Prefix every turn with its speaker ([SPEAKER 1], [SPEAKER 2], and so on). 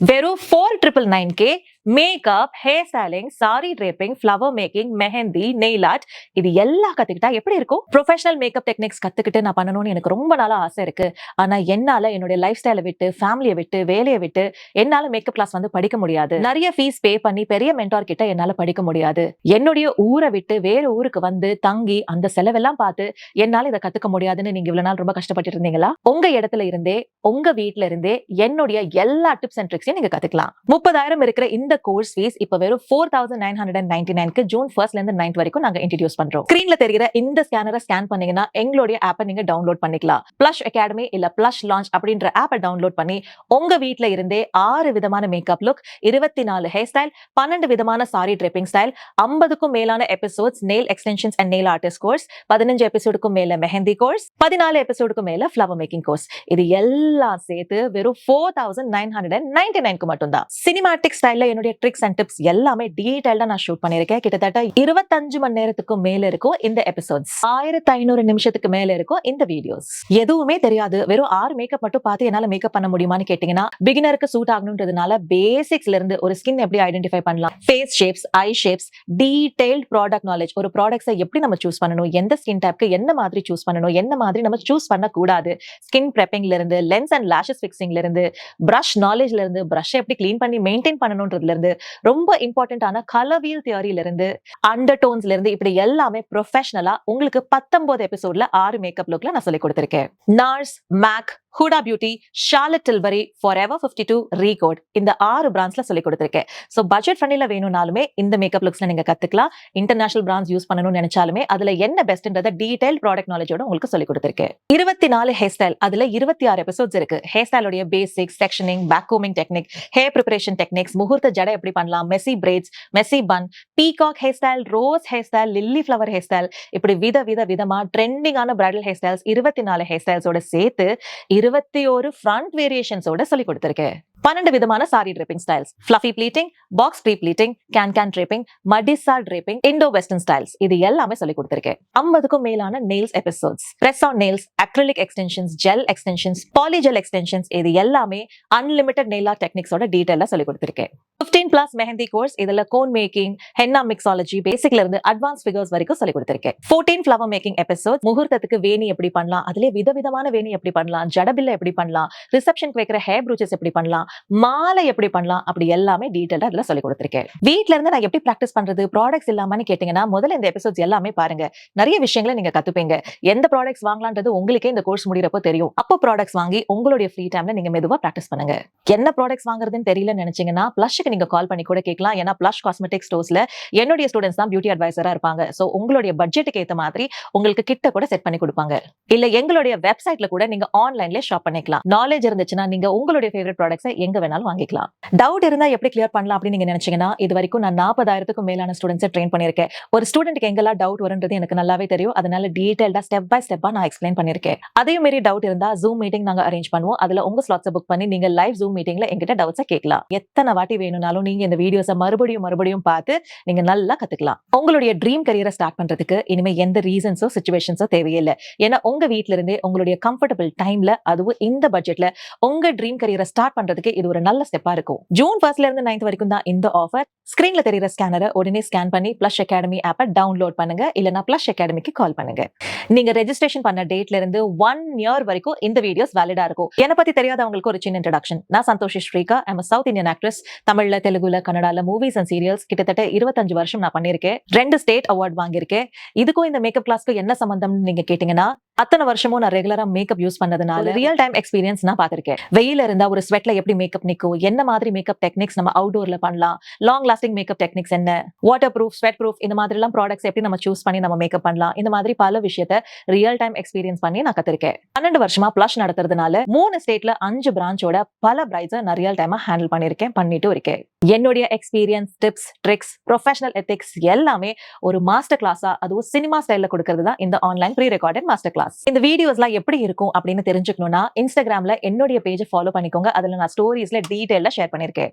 [SPEAKER 1] வெறும் 4999K makeup, hair styling, sorry draping, flower making, mehndi, nail art இது எல்லாம் கத்துக்கிட்டா எப்படி இருக்கும்? ப்ரொஃபஷனல் மேக்கப் டெக்னிக்ஸ் கத்துக்கிட்டு நான் பண்ணணும்னு எனக்கு ரொம்ப நாளா ஆசை இருக்கு. ஆனா என்னால என்னுடைய லைஃப் ஸ்டைலை விட்டு, ஃபேமிலியை விட்டு, வேலையை விட்டு என்னால மேக்கப் கிளாஸ் வந்து படிக்க முடியாது. நிறைய ஃபீஸ் பே பண்ணி பெரிய மென்டார் கிட்ட என்னால படிக்க முடியாது. என்னுடைய ஊரை விட்டு வேற ஊருக்கு வந்து தங்கி அந்த செலவெல்லாம் பார்த்து என்னால இதை கத்துக்க முடியாதுன்னு நீங்க இவ்வளவு நாள் ரொம்ப கஷ்டப்பட்டு இருந்தீங்களா? உங்க இடத்துல இருந்தே, உங்க வீட்ல இருந்தே என்னுடைய எல்லா டிப்ஸ் அண்ட் ட்ரிக்ஸையும் நீங்க கத்துக்கலாம். 30,000 இருக்கிற இந்த கோர்ஸ் ஃபீஸ் இப்ப வெறும் 4,999க்கு ஜூன் 1st இருந்து 9th வரைக்கும் நாங்க இன்ட்ரோடியூஸ் பண்றோம். ஸ்கிரீன்ல தெரிகிற இந்த ஸ்கேனரை ஸ்கேன் பண்ணீங்கன்னா எங்களுடைய ஆப்பை நீங்க டவுன்லோட் பண்ணிக்கலாம். பிளஷ் அகாடமி இல்ல பிளஷ் லான்ச் அப்படின்ற ஆப்பை டவுன்லோட் பண்ணி உங்க வீட்ல இருந்தே 6 விதமான மேக்கப் லுக், 24 ஹேர் ஸ்டைல், 12 விதமான சாரி ட்ரிப்பிங் ஸ்டைல், 50க்கும் மேலான episodes nail extensions and nail artist course, 15 எபிசோடுக்கும் மேல மெஹந்தி கோர்ஸ், 14 எபிசோடுக்கும் மேல ஃப்ளவர் மேக்கிங் கோர்ஸ், இது எல்லாம் சேர்த்து வெறும் 4,999க்கு மட்டும்தான். சினிமாட்டிக் ஸ்டைல்ல என்னுடைய ட்ரிக்ஸ் அண்ட் டிப்ஸ் எல்லாமே டீடைல்டா நான் ஷூட் பண்ணிருக்கேன். கிட்டத்தட்ட 25 மணி நேரத்துக்கு மேல இருக்கும் இந்த எபிசோட்ஸ். 1500 நிமிஷத்துக்கு மேல இருக்கும் இந்த வீடியோஸ். எதுவுமே தெரியாது, வெறும் 6 மேக்கப் மட்டும் பார்த்து என்னால மேக்கப் பண்ண முடியுமான்னு கேட்டீங்கன்னா, பிகினருக்கு சூட் ஆகணும்ன்றதுனால பேசிக்ஸ்ல இருந்து ஒரு ஸ்கின் எப்படி ஐடென்டிஃபை பண்ணலாம், ஃபேஸ் ஷேப்ஸ், ஐ ஷேப்ஸ், டீடைல்ட் ப்ராடக்ட் நாலேஜ், ஒரு ப்ராடக்ட்ஸை எப்படி நம்ம சூஸ் பண்ணணும், எந்த ஸ்கின் டைப்க்கு என்ன மாதிரி சூஸ் பண்ணணும், என்ன மாதிரி நம்ம சூஸ் பண்ண கூடாது, ஸ்கின் பிரெப்பிங்ல இருந்து, லென்ஸ் அண்ட் லாஷஸ் ஃபிக்சிங்ல இருந்து, பிரஷ் நாலேஜ்ல இருந்து, பிரஷ் எப்படி கிளீன் பண்ணி மெயின்டைன் பண்ணணும்ன்றதுல இருந்து, ரொம்ப இம்பார்ட்டன்டான கலர் வீல் தியரியில இருந்து, அண்டர் டோன்ஸ்ல இருந்து, இப்படி எல்லாமே ப்ரொஃபஷனலா உங்களுக்கு 19 எபிசோட்ல 6 மேக்கப் லுக்ல நான் சொல்லி கொடுத்திருக்கேன். NARS, MAC, Huda Beauty, Charlotte Tilbury, Forever 52, Recode இந்த 6 பிராண்ட்ஸ்ல சொல்லி கொடுத்திருக்கேன். சோ பட்ஜெட் ஃப்ரெண்ட்லில வேணும்னாலுமே இந்த மேக்கப் லுக்ஸ்ல நீங்க கத்துக்கலாம். இன்டர்நேஷனல் பிராண்ட்ஸ் யூஸ் பண்ணணும்னு நினைச்சாலுமே அதுல என்ன பெஸ்ட்ன்றத டீடைல் ப்ராடக்ட் நாலேஜோட உங்களுக்கு சொல்லி கொடுத்திருக்கேன். 24 ஹேர் ஸ்டைல், அதுல 26 எபிசோட்ஸ் இருக்கு. ஹேர் ஸ்டைலோட பேசிக்ஸ், செக்ஷனிங், பேக் கோமிங் டெக்னிக், ஹேர் ப்ரிப்பரேஷன் டெக்னிக்ஸ், முகூர்த்த ஜடை எப்படி பண்ணலாம், messy braids, messy bun, peacock hairstyle, rose hairstyle, lily flower hairstyle, இப்படி விதமா ட்ரெண்டிங்கான பிரைடல் ஹேர் ஸ்டைல்ஸ் 24 ஹேர் ஸ்டைல்ஸோட சேர்த்து 21 ஃப்ரண்ட் வேரியேஷன்ஸோட சொல்லி கொடுத்திருக்கேன். 12 விதமான sari draping styles, fluffy pleating, box pre pleating, can draping, madisar draping, Indo western styles இது எல்லாமே சொல்லி கொடுத்திருக்கேன். 50க்கும் மேலான nails episodes, press on nails, acrylic extensions, gel extensions, polygel extensions இது எல்லாமே அன்லிமிட்டட் நெயில் ஆர்ட் டெக்னிக்ஸோட டீடைலா சொல்லி கொடுத்திருக்கேன். 15+ மெஹந்தி கோர்ஸ், இதுல கோன் மேக்கிங், ஹென்னா மிக்ஸாலஜி, பேசிக்ல இருந்து அட்வான்ஸ் ஃபிகர்ஸ் வரைக்கும் சொல்லி கொடுத்திருக்கேன். 14 ஃப்ளவர் மேக்கிங் எபிசோட், முகூர்த்தத்துக்கு வேணி எப்படி பண்ணலாம், அதுல விதவிதமான வேணி எப்படி பண்ணலாம், ஜடபில்ல எப்படி பண்ணலாம், ரிசப்ஷனுக்கு வைக்கிற ஹேர் ப்ரூச்சஸ் எப்படி பண்ணலாம், மாலை எப்படி பண்ணலாம், அப்படி எல்லாமே டீடைலா அதுல சொல்லி கொடுத்திருக்கேன். வீட்ல இருந்து நான் எப்படி பிராக்டிஸ் பண்றது, ப்ராடக்ட்ஸ் இல்லாமன்னு கேட்டீங்கன்னா முதல்ல இந்த எபிசோட்ஸ் எல்லாமே பாருங்க. நிறைய விஷயங்களை நீங்க கத்துப்பீங்க. எந்த ப்ராடக்ட்ஸ் வாங்கலாம்ன்றது உங்களுக்கே இந்த கோர்ஸ் முடியறப்போ தெரியும். அப்போ ப்ராடக்ட்ஸ் வாங்கி உங்களுடைய ஃப்ரீ டைம்ல நீங்க மெதுவா பிராக்டிஸ் பண்ணுங்க. என்ன ப்ராடக்ட்ஸ் வாங்குறதுன்னு தெரியலன்னு நினைச்சீங்கன்னா பிளஷ்க்கு நீங்க கால் பண்ணி கூட கேட்கலாம். ஏன்னா பிளஷ் காஸ்மெட்டிக் ஸ்டோர்ஸ்ல என்னுடைய ஸ்டூடெண்ட்ஸ் தான் பியூட்டி அட்வைசரா இருப்பாங்க. சோ உங்களுடைய பட்ஜெட்டுக்கு ஏத்த மாதிரி உங்களுக்கு கிட்ட கூட செட் பண்ணி கொடுப்பாங்க. இல்ல எங்களுடைய வெப்சைட்ல கூட நீங்க ஆன்லைன்ல ஷாப் பண்ணிக்கலாம். நாலேஜ் இருந்துச்சுன்னா நீங்க உங்களுடைய ஃபேவரட் ப்ராடக்ட்ஸை எங்க வேணாலும் வாங்கிக்கலாம். டவுட் இருந்தா எப்படி கிளியர் பண்ணலாம் அப்படின்னு நீங்க நினைச்சீங்கன்னா, இது வரைக்கும் நான் 40,000க்கும் மேலான ஸ்டூடெண்ட்ஸை ட்ரெயின் பண்ணிருக்கேன். ஒரு ஸ்டூடெண்ட்க்கு எங்கெல்லாம் டவுட் வரும்ன்றது எனக்கு நல்லாவே தெரியும். அதனால டீடைல்டா ஸ்டெப் பை ஸ்டெப்பா நான் எக்ஸ்பிளைன் பண்ணிருக்கேன். அதே மாதிரி டவுட் இருந்தா ஜூம் மீட்டிங் நாங்க அரேஞ்ச் பண்ணுவோம். அதுல உங்க ஸ்லாட்ஸை புக் பண்ணி நீங்க லைவ் ஜூம் மீட்டிங்ல எங்கிட்ட டவுட்ஸை கேட்கலாம். எத்தனை வாட்டி வேணும்னாலும் நீங்க இந்த வீடியோஸை மறுபடியும் பார்த்து நீங்க நல்லா கத்துக்கலாம். உங்களுடைய ட்ரீம் கரியரை ஸ்டார்ட் பண்றதுக்கு இனிமே எந்த ரீசன்ஸோ சிச்சுவேஷன்ஸோ தேவையில்லை. ஏன்னா உங்க வீட்ல இருந்தே உங்களுடைய கம்ஃபர்டபிள் டைம்ல, அதுவும் இந்த பட்ஜெட்ல உங்க ட்ரீம் கரியரை ஸ்டார்ட் பண்றதுக்கு இது ஒரு நல்ல ஸ்டெப்பா இருக்கும். ஜூன் 1st இருந்து 9th வரைக்கும் தான் இந்த ஆஃபர். ஸ்கிரீன்ல தெரியுற ஸ்கேனரை உடனே ஸ்கேன் பண்ணி பிளஷ் அகாடமி ஆப்பை டவுன்லோட் பண்ணுங்க. இல்லனா பிளஷ் அகாடமிக்கு கால் பண்ணுங்க. நீங்க ரெஜிஸ்ட்ரேஷன் பண்ண டேட்ல இருந்து 1 year வரைக்கும் இந்த வீடியோஸ் வேலிடா இருக்கும். என்ன பத்தி தெரியாதவங்களுக்கு ஒரு சின்ன இன்ட்ரோடக்ஷன். நான் சந்தோஷி ஸ்ரீகா. ஐ அம் a South Indian actress. தமிழ்ல, தெலுங்குல, கன்னடால மூவிஸ் அண்ட் சீரியல்ஸ் கிட்டத்தட்ட 25 வருஷம் நான் பண்ணிருக்கேன். 2 ஸ்டேட் அவார்ட் வாங்கியிருக்கேன். இதுக்கும் இந்த மேக்கப் கிளாஸ்க்கு என்ன சம்பந்தம்னு நீங்க கேட்டீங்கன்னா, அத்தனை வருஷமும் நான் ரெகுலரா மேக்கப் யூஸ் பண்ணதுனால ரியல் டைம் எக்ஸ்பீரியன்ஸ் நான் பார்த்திருக்கேன். வெயில இருந்தா ஒரு ஸ்வெட்ல எப்படி மேக்கப் நிக்கும், என்ன மாதிரி மேக்கப் டெக்னிக்ஸ் நம்ம அவுட்டோர்ல பண்ணலாம், லாங் லாஸ்டிங் மேக்கப் டெக்னிக்ஸ் என்ன, வாட்டர் ப்ரூஃப், ஸ்வெட் ப்ரூஃப் இந்த மாதிரி எல்லாம் ப்ராடக்ட்ஸ் எப்படி நம்ம சூஸ் பண்ணி நம்ம மேக்கப் பண்ணலாம், இந்த மாதிரி பல விஷயத்தை ரியல் டைம் எக்ஸ்பீரியன்ஸ் பண்ணி நான் கத்திருக்கேன். 12 வருஷமா பிளஷ் நடத்துறதுனால 3 ஸ்டேட்ல 5 பிரான்ச்சோட பல பிரைட்ஸை நான் ரியல் டைமா ஹேண்டில் பண்ணிருக்கேன், பண்ணிட்டு இருக்கேன். என்னுடைய experience, tips, tricks, professional ethics எல்லாமே ஒரு மாஸ்டர் கிளாஸா, அதுவும் சினிமா ஸ்டைல்ல கொடுக்கிறது தான் இந்த online prerecorded master class. இந்த வீடியோஸ்லாம் எப்படி இருக்கும் அப்படின்னு தெரிஞ்சுக்கணும்னா இன்ஸ்டாகிராம்ல என்னுடைய பேஜை ஃபாலோ பண்ணிக்கோங்க. அதுல நான் ஸ்டோரிஸ்ல டீடைலா ஷேர் பண்ணிருக்கேன்.